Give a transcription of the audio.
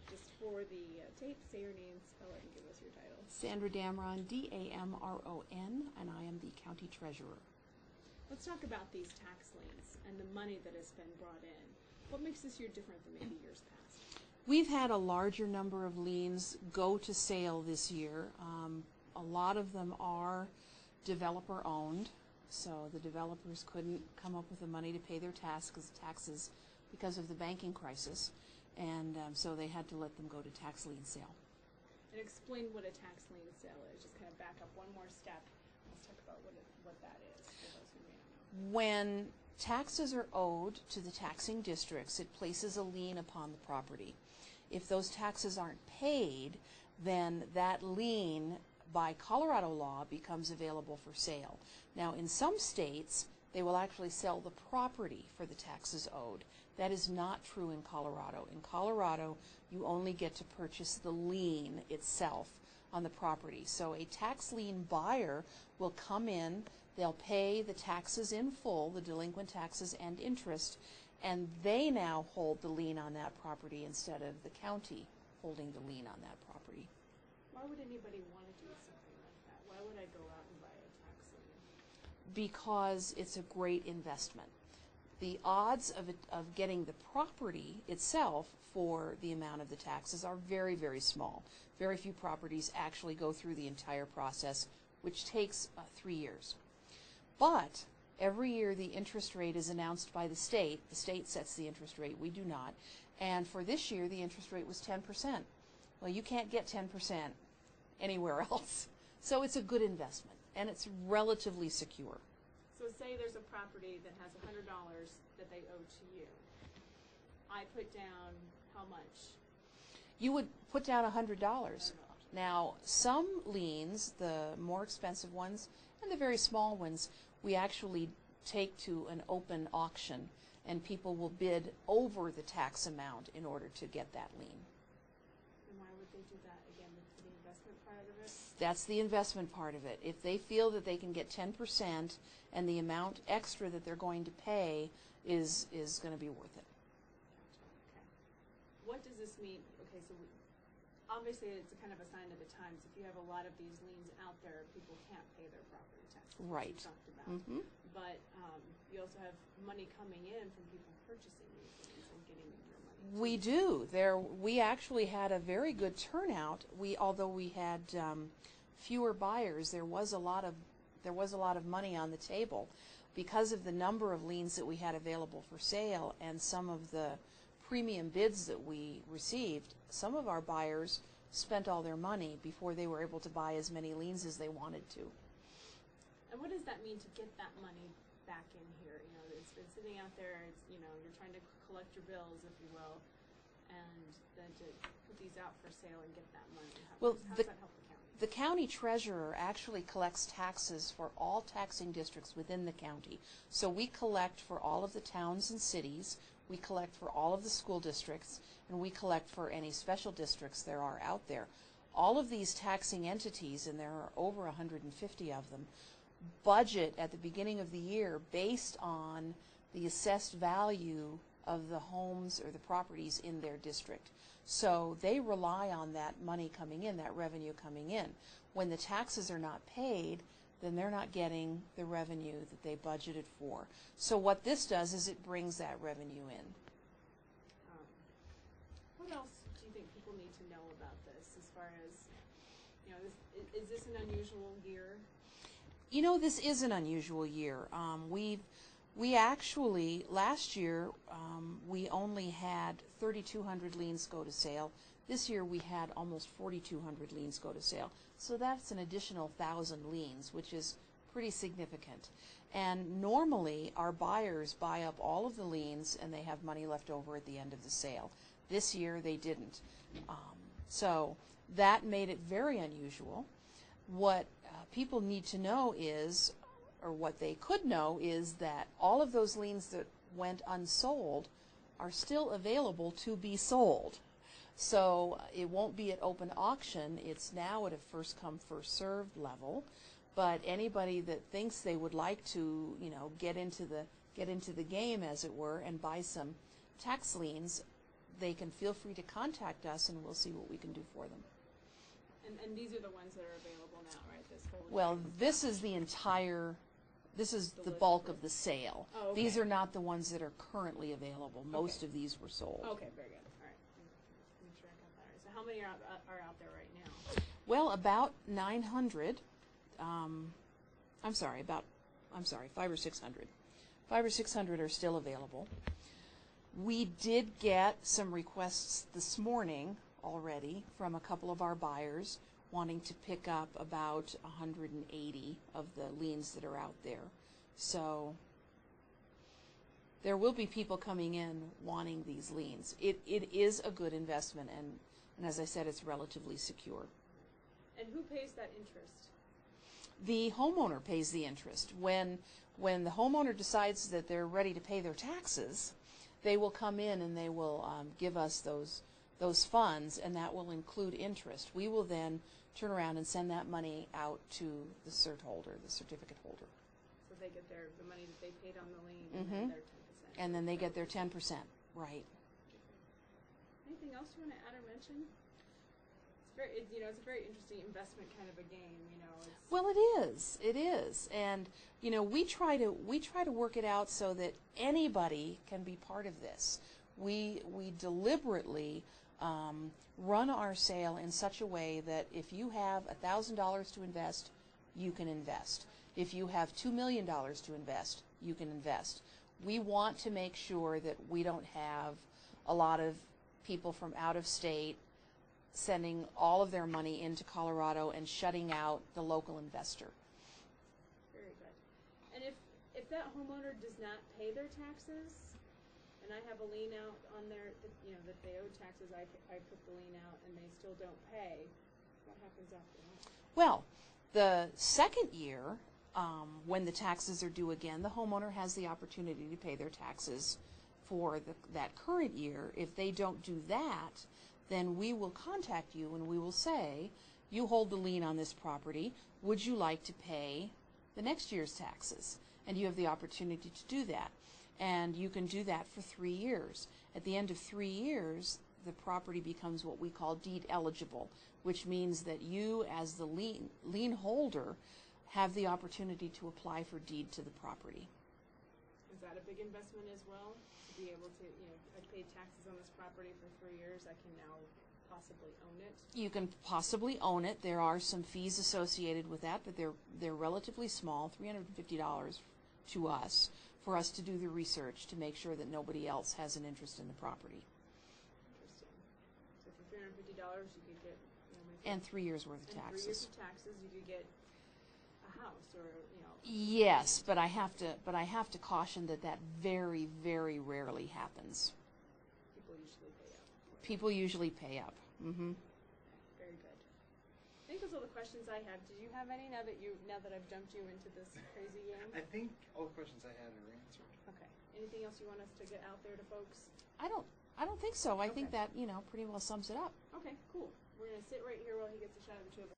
Just for the tape, say your name, spell it, and give us your title. Sandra Damron, D-A-M-R-O-N, and I am the county treasurer. Let's talk about these tax liens and the money that has been brought in. What makes this year different than maybe years past? We've had a larger number of liens go to sale this year. A lot of them are developer-owned, so the developers couldn't come up with the money to pay their taxes because of the banking crisis, and so they had to let them go to tax lien sale. And explain what a tax lien sale is. Just kind of back up one more step. Let's talk about what that is for those who may not know. When taxes are owed to the taxing districts, it places a lien upon the property. If those taxes aren't paid, then that lien, by Colorado law, becomes available for sale. Now, in some states, they will actually sell the property for the taxes owed. That is not true in Colorado. In Colorado, you only get to purchase the lien itself on the property. So a tax lien buyer will come in, they'll pay the taxes in full, the delinquent taxes and interest, and they now hold the lien on that property instead of the county holding the lien on that property. Why would anybody want to do something like that? Why would I go out and buy a tax lien? Because it's a great investment. The odds of getting the property itself for the amount of the taxes are very, very small. Very few properties actually go through the entire process, which takes 3 years. But every year the interest rate is announced by the state. The state sets the interest rate, we do not. And for this year the interest rate was 10%. Well, you can't get 10% anywhere else. So it's a good investment, and it's relatively secure. So say there's a property that has $100 that they owe to you. I put down how much? You would put down $100. Now, some liens, the more expensive ones and the very small ones, we actually take to an open auction, and people will bid over the tax amount in order to get that lien. And why would they do that? Again, the investment part of it? That's the investment part of it. If they feel that they can get 10% and the amount extra that they're going to pay is going to be worth it. Gotcha. Okay. What does this mean? Okay, so obviously it's a kind of a sign of the times. If you have a lot of these liens out there, people can't pay their property taxes. Right. We talked about. Mm-hmm. But you also have money coming in from people purchasing these liens and getting your money. We do. We actually had a very good turnout. Although we had fewer buyers, there was a lot of money on the table because of the number of liens that we had available for sale and some of the premium bids that we received. Some of our buyers spent all their money before they were able to buy as many liens as they wanted to. And what does that mean to get that money back in here? You know, it's been sitting out there. It's, you know, you're trying to collect your bills, if you will, and then to put these out for sale and get that money. How does that help the county? The county treasurer actually collects taxes for all taxing districts within the county. So we collect for all of the towns and cities, we collect for all of the school districts, and we collect for any special districts there are out there. All of these taxing entities, and there are over 150 of them, budget at the beginning of the year based on the assessed value of the homes or the properties in their district. So they rely on that money coming in, that revenue coming in. When the taxes are not paid, then they're not getting the revenue that they budgeted for. So what this does is it brings that revenue in. What else do you think people need to know about this as far as, you know, is this an unusual year? You know, this is an unusual year. We actually, last year, we only had 3,200 liens go to sale. This year we had almost 4,200 liens go to sale. So that's an additional 1,000 liens, which is pretty significant. And normally our buyers buy up all of the liens and they have money left over at the end of the sale. This year they didn't. So that made it very unusual. What people need to know is, or what they could know, is that all of those liens that went unsold are still available to be sold. So it won't be at open auction. It's now at a first come first served level. But anybody that thinks they would like to, you know, get into the game, as it were, and buy some tax liens, they can feel free to contact us, and we'll see what we can do for them. And these are the ones that are available now, right? This whole Well, list. this is the entire, this is the list bulk of of the sale. Oh, okay. These are not the ones that are currently available. Most of these were sold. Okay, very good. All right. Make sure I got that right. So how many are out there right now? Well, about 900. 5 or 600. 5 or 600 are still available. We did get some requests this morning already from a couple of our buyers wanting to pick up about 180 of the liens that are out there. So there will be people coming in wanting these liens. It is a good investment, and as I said, it's relatively secure. And who pays that interest? The homeowner pays the interest. When the homeowner decides that they're ready to pay their taxes, they will come in and they will give us those funds, and that will include interest. We will then turn around and send that money out to the cert holder, the certificate holder. So they get the money that they paid on the lien, and then their 10%. And then they get their 10%, right. Anything else you want to add or mention? It's a very interesting investment kind of a game, Well, it is, and we try to work it out so that anybody can be part of this. We deliberately run our sale in such a way that if you have $1,000 to invest, you can invest. If you have $2 million to invest, you can invest. We want to make sure that we don't have a lot of people from out of state sending all of their money into Colorado and shutting out the local investor. Very good. And if that homeowner does not pay their taxes, and I have a lien out on there, that they owe taxes, I put the lien out and they still don't pay, what happens after that? Well, the second year, when the taxes are due again, the homeowner has the opportunity to pay their taxes for that current year. If they don't do that, then we will contact you and we will say, you hold the lien on this property, would you like to pay the next year's taxes? And you have the opportunity to do that. And you can do that for 3 years. At the end of 3 years, the property becomes what we call deed eligible, which means that you, as the lien holder, have the opportunity to apply for deed to the property. Is that a big investment as well? To be able to, I paid taxes on this property for 3 years, I can now possibly own it? You can possibly own it. There are some fees associated with that, but they're relatively small, $350 to us, for us to do the research to make sure that nobody else has an interest in the property. Interesting. So for $350 you could get, and 3 years worth of and taxes. 3 years of taxes, you could get a house or, Yes, but I have to caution that very, very rarely happens. People usually pay up. People usually pay up. Mm-hmm. Very good. I think those are all the questions I have. Did you have any now that I've dumped you into this crazy game? I think all the questions I had are answered. Okay. Anything else you want us to get out there to folks? I don't think so. I think Okay. that pretty well sums it up. Okay, cool. We're gonna sit right here while he gets a shot of the two of us.